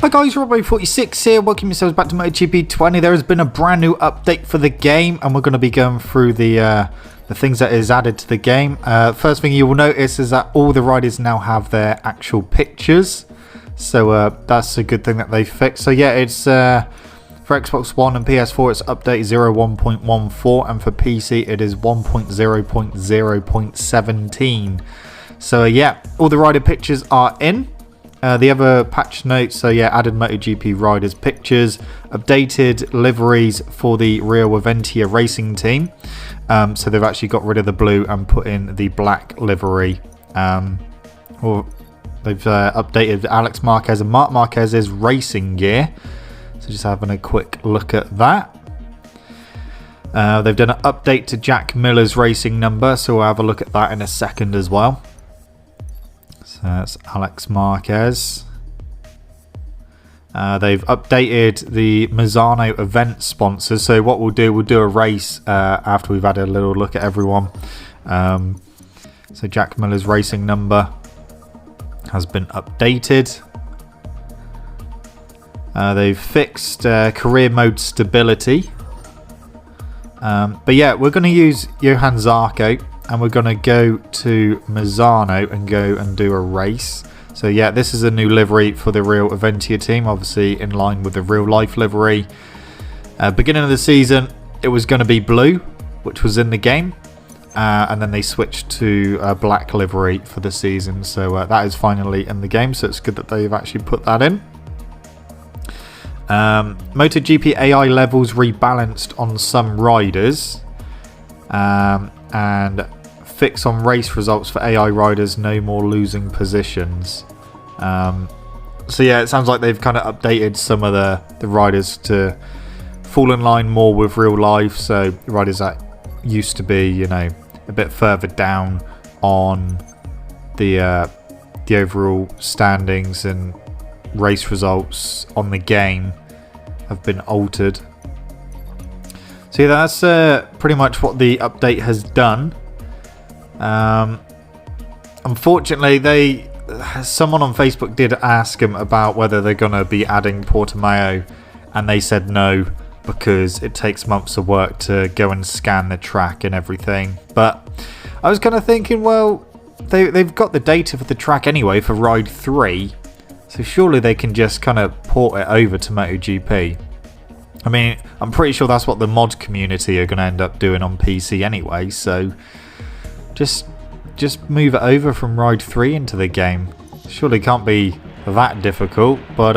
Hi guys, Robbo46 here, welcome yourselves back to MotoGP 20. There has been a brand new update for the game and we're going to be going through the things that is added to the game. First thing you will notice is that all the riders now have their actual pictures. So that's a good thing that they fixed. So yeah, it's for Xbox One and PS4 it's update 01.14 and for PC it is 1.0.0.17. So yeah, all the rider pictures are in. The other patch notes, so yeah, added MotoGP riders pictures, updated liveries for the Real Aventia racing team. So they've actually got rid of the blue and put in the black livery. Or they've updated Alex Marquez and Marc Marquez's racing gear. So just having a quick look at that. They've done an update to Jack Miller's racing number, so we'll have a look at that in a second as well. So that's Alex Marquez. They've updated the Mazzano event sponsors. So what we'll do a race after we've had a little look at everyone. So Jack Miller's racing number has been updated. They've fixed career mode stability. But yeah, we're going to use Johann Zarco. And we're going to go to Mazzano and go and do a race. So yeah, this is a new livery for the Real Aventia team, obviously in line with the real life livery. Beginning of the season, it was going to be blue, which was in the game. And then they switched to black livery for the season. So that is finally in the game. So it's good that they've actually put that in. MotoGP AI levels rebalanced on some riders. And fix on race results for AI riders, no more losing positions. So yeah, it sounds like they've kind of updated some of the riders to fall in line more with real life. So riders that used to be, you know, a bit further down on the overall standings and race results on the game have been altered. So yeah, that's pretty much what the update has done. Unfortunately, someone on Facebook did ask them about whether they're going to be adding Portimao, and they said no because it takes months of work to go and scan the track and everything. But I was kind of thinking, well, they've got the data for the track anyway for Ride 3, so surely they can just kind of port it over to MotoGP. I mean, I'm pretty sure that's what the mod community are going to end up doing on PC anyway, so just move it over from Ride 3 into the game. Surely can't be that difficult, but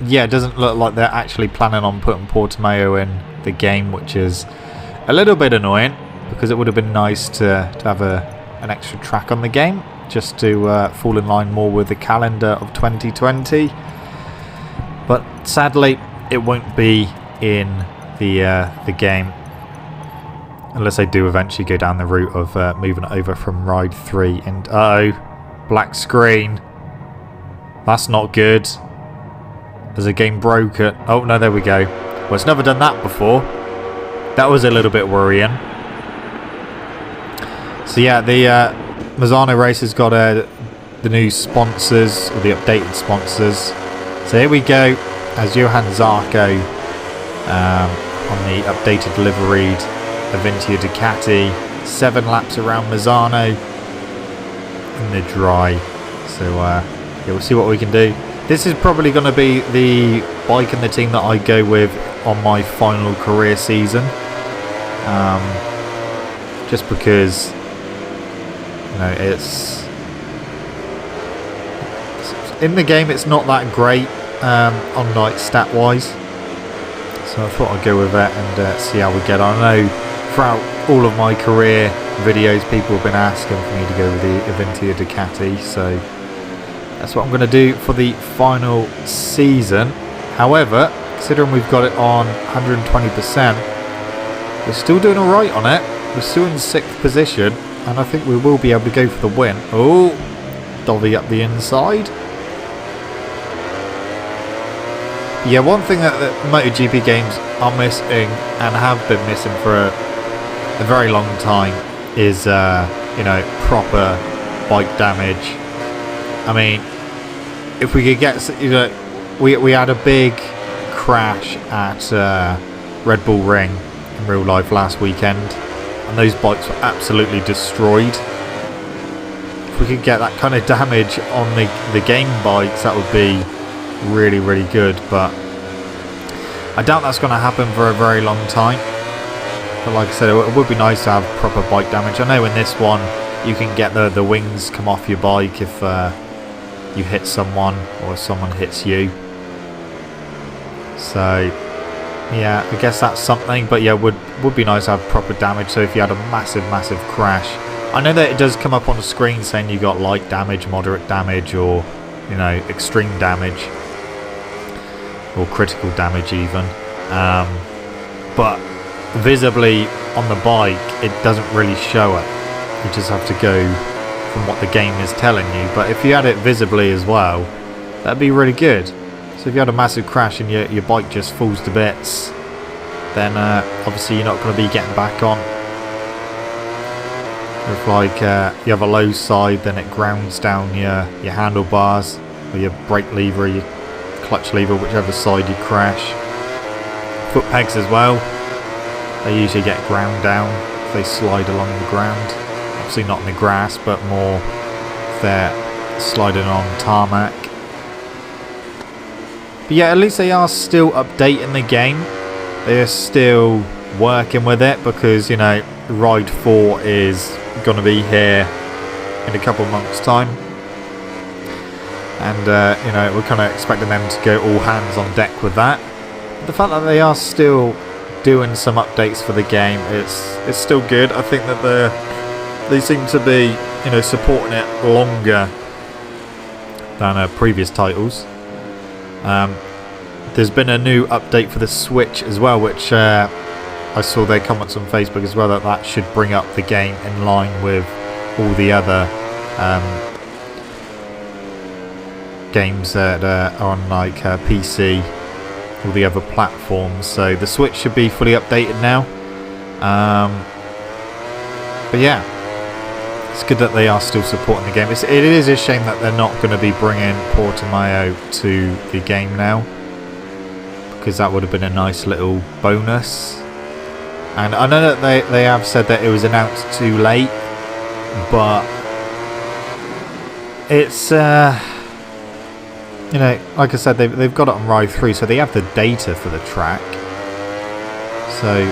yeah, it doesn't look like they're actually planning on putting Portimao in the game, which is a little bit annoying, because it would have been nice to have an extra track on the game, just to fall in line more with the calendar of 2020. But sadly, it won't be in the game unless they do eventually go down the route of moving it over from Ride 3. And uh-oh, black screen. That's not good. Has the game broken? Oh no, there we go. Well, it's never done that before. That was a little bit worrying. So yeah, the Mazzano race has got the new sponsors, or the updated sponsors. So here we go. As Johann Zarco on the updated liveried Aventia Ducati, 7 laps around Mazzano in the dry. So yeah, we'll see what we can do. This is probably going to be the bike and the team that I go with on my final career season. Just because, you know, it's in the game it's not that great. On like stat wise, so I thought I'd go with that and see how we get on. I know throughout all of my career videos people have been asking for me to go with the Aventia Ducati, so that's what I'm going to do for the final season. However, considering we've got it on 120%, we're still doing alright on it. We're still in 6th position and I think we will be able to go for the win. Oh, Dovey up the inside. Yeah, one thing that MotoGP games are missing and have been missing for a very long time is, you know, proper bike damage. I mean, if we could get, you know, we had a big crash at Red Bull Ring in real life last weekend, and those bikes were absolutely destroyed. If we could get that kind of damage on the game bikes, that would be really, really good, but I doubt that's going to happen for a very long time. But like I said, it would be nice to have proper bike damage. I know in this one you can get the wings come off your bike if you hit someone or someone hits you. So yeah, I guess that's something. But yeah, would be nice to have proper damage. So if you had a massive crash, I know that it does come up on the screen saying you got light damage, moderate damage, or extreme damage, or critical damage even. But visibly on the bike, it doesn't really show it. You just have to go from what the game is telling you. But if you had it visibly as well, that'd be really good. So if you had a massive crash and your bike just falls to bits, then obviously you're not going to be getting back on. If you have a low side, then it grounds down your handlebars, or your brake lever, or your clutch lever, whichever side you crash. Foot pegs as well, they usually get ground down if they slide along the ground. Obviously not in the grass, but more if they're sliding on tarmac. But yeah, at least they are still updating the game. They are still working with it, because Ride 4 is going to be here in a couple of months' time. And we're kind of expecting them to go all hands on deck with that. But the fact that they are still doing some updates for the game, it's still good. I think that they seem to be supporting it longer than previous titles. There's been a new update for the Switch as well, which I saw their comments on Facebook as well, that should bring up the game in line with all the other games that are on PC, all the other platforms. So the Switch should be fully updated now. But yeah, it's good that they are still supporting the game. It is a shame that they're not going to be bringing Portimao to the game now, because that would have been a nice little bonus. And I know that they have said that it was announced too late, but it's like I said, they've got it on Ride 3, so they have the data for the track. So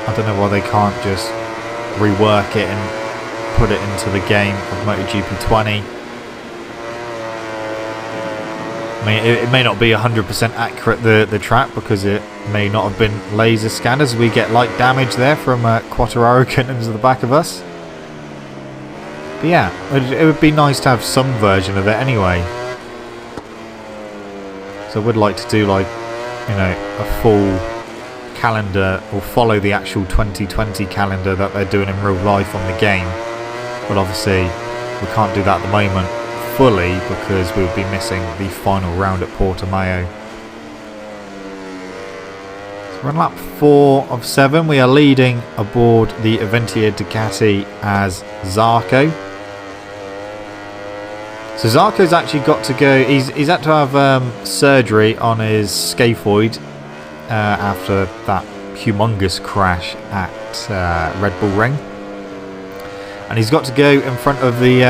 I don't know why they can't just rework it and put it into the game of MotoGP 20. I mean, it may not be 100% accurate, the track, because it may not have been laser scanned, as we get light damage there from Quattararo getting into the back of us. But yeah, it would be nice to have some version of it anyway. So I would like to do a full calendar, or follow the actual 2020 calendar that they're doing in real life on the game. But obviously we can't do that at the moment fully, because we would be missing the final round at Portimao. So we're on lap 4 of 7. We are leading aboard the Aventia Ducati as Zarco. So Zarco's actually got to go. He's had to have surgery on his scaphoid after that humongous crash at Red Bull Ring. And he's got to go in front of the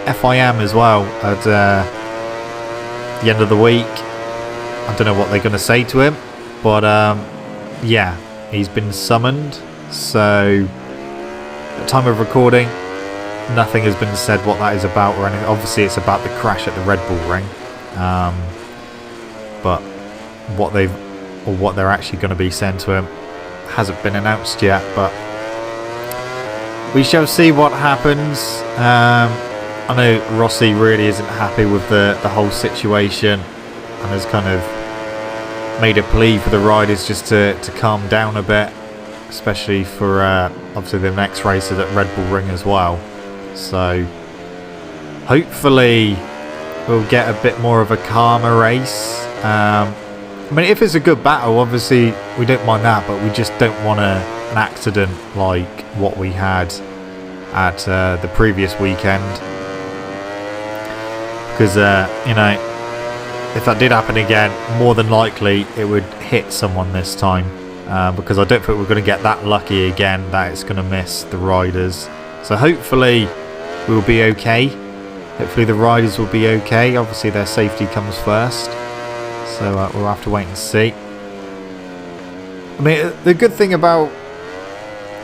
FIM as well at the end of the week. I don't know what they're going to say to him, but yeah, he's been summoned. So at time of recording, nothing has been said what that is about or anything. Obviously it's about the crash at the Red Bull Ring, but what they're actually going to be saying to him hasn't been announced yet, but we shall see what happens. I know Rossi really isn't happy with the whole situation, and has kind of made a plea for the riders just to calm down a bit, especially for obviously the next race is at Red Bull Ring as well. So hopefully we'll get a bit more of a calmer race. I mean, if it's a good battle, obviously we don't mind that, but we just don't want an accident like what we had at the previous weekend, because if that did happen again, more than likely it would hit someone this time, because I don't think we're going to get that lucky again that it's going to miss the riders. So hopefully we'll be okay. Hopefully the riders will be okay. Obviously their safety comes first, so we'll have to wait and see. I mean, the good thing about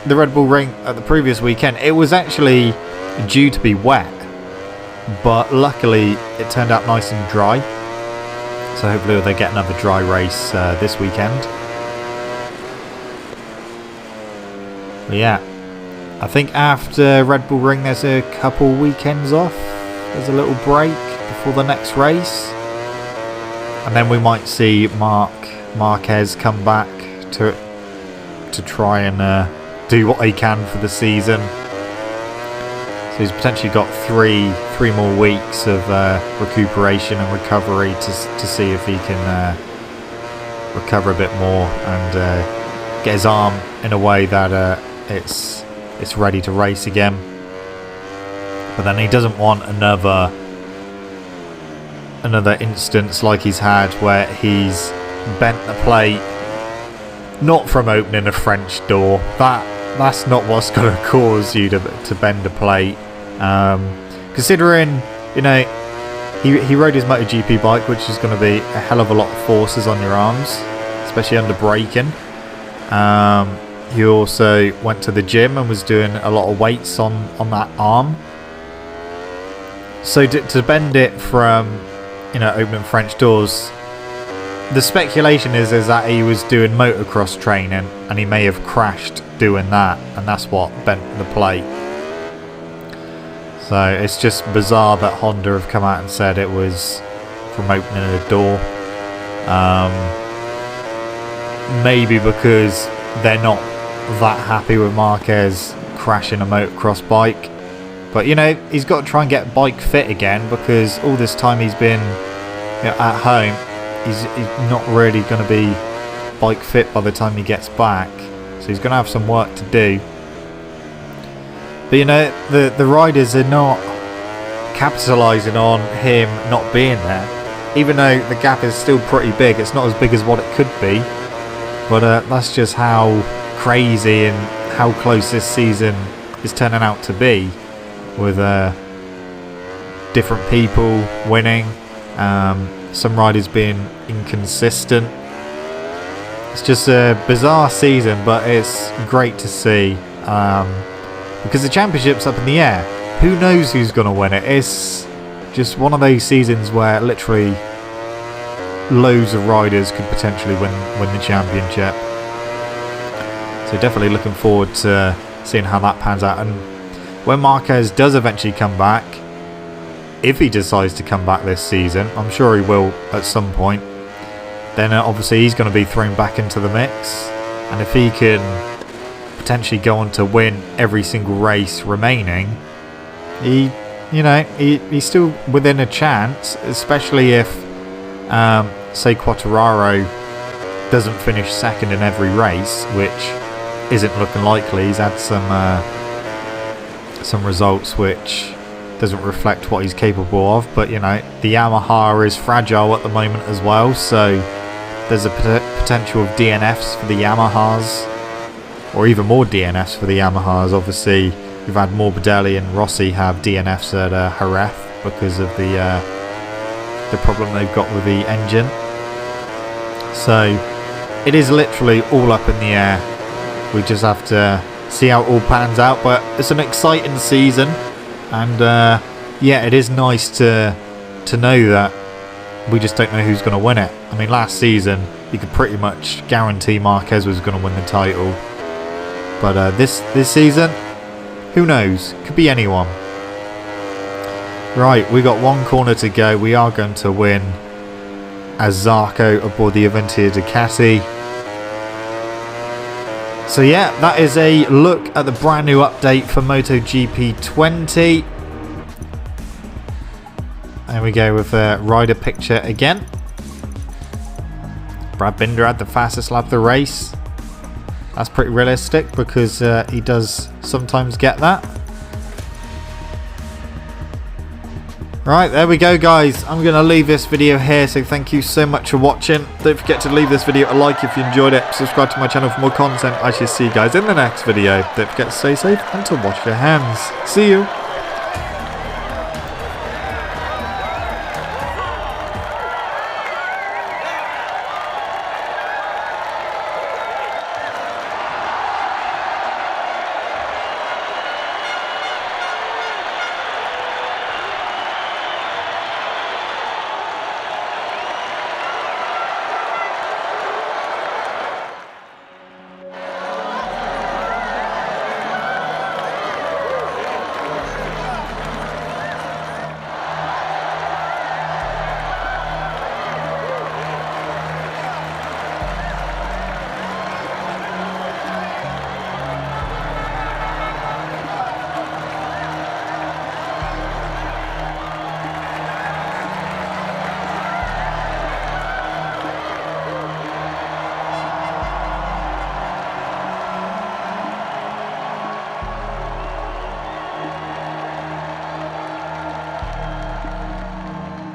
the Red Bull Ring at the previous weekend, it was actually due to be wet, but luckily it turned out nice and dry. So hopefully they get another dry race this weekend. But yeah, I think after Red Bull Ring there's a couple weekends off. There's a little break before the next race. And then we might see Marquez come back to try and do what he can for the season. So he's potentially got three more weeks of recuperation and recovery to see if he can recover a bit more and get his arm in a way that it's ready to race again. But then he doesn't want another instance like he's had where he's bent the plate, not from opening a French door. That's not what's going to cause you to bend a plate. Considering, you know, he rode his MotoGP bike, which is going to be a hell of a lot of forces on your arms, especially under braking. He also went to the gym and was doing a lot of weights on that arm. So to bend it from, you know, opening French doors, the speculation is that he was doing motocross training and he may have crashed doing that, and that's what bent the plate. So it's just bizarre that Honda have come out and said it was from opening a door. Maybe because they're not that happy with Marquez crashing a motocross bike. But, you know, he's got to try and get bike fit again, because all this time he's been, you know, at home, he's not really going to be bike fit by the time he gets back. So he's going to have some work to do. But, you know, the riders are not capitalising on him not being there. Even though the gap is still pretty big, it's not as big as what it could be. But that's just how crazy and how close this season is turning out to be, with different people winning, some riders being inconsistent. It's just a bizarre season, but it's great to see, because the championship's up in the air. Who knows who's going to win it? It's just one of those seasons where literally loads of riders could potentially win the championship. So definitely looking forward to seeing how that pans out. And when Marquez does eventually come back, if he decides to come back this season, I'm sure he will at some point, then obviously he's going to be thrown back into the mix. And if he can potentially go on to win every single race remaining, he's still within a chance, especially if say Quartararo doesn't finish second in every race, which isn't looking likely. He's had some results which doesn't reflect what he's capable of, but you know, the Yamaha is fragile at the moment as well, so there's a potential of DNFs for the Yamahas, or even more DNFs for the Yamahas. Obviously we've had Morbidelli and Rossi have DNFs at Jerez because of the problem they've got with the engine. So it is literally all up in the air. We just have to see how it all pans out, but it's an exciting season, and yeah, it is nice to know that we just don't know who's going to win it. I mean, last season you could pretty much guarantee Marquez was going to win the title, but this season, who knows? Could be anyone. Right, we got one corner to go. We are going to win as Zarco aboard the Aventura Ducati. So yeah, that is a look at the brand new update for MotoGP 20. There we go with a rider picture again. Brad Binder had the fastest lap of the race. That's pretty realistic because he does sometimes get that. Right, there we go, guys. I'm going to leave this video here, so thank you so much for watching. Don't forget to leave this video a like if you enjoyed it. Subscribe to my channel for more content. I shall see you guys in the next video. Don't forget to stay safe and to wash your hands. See you.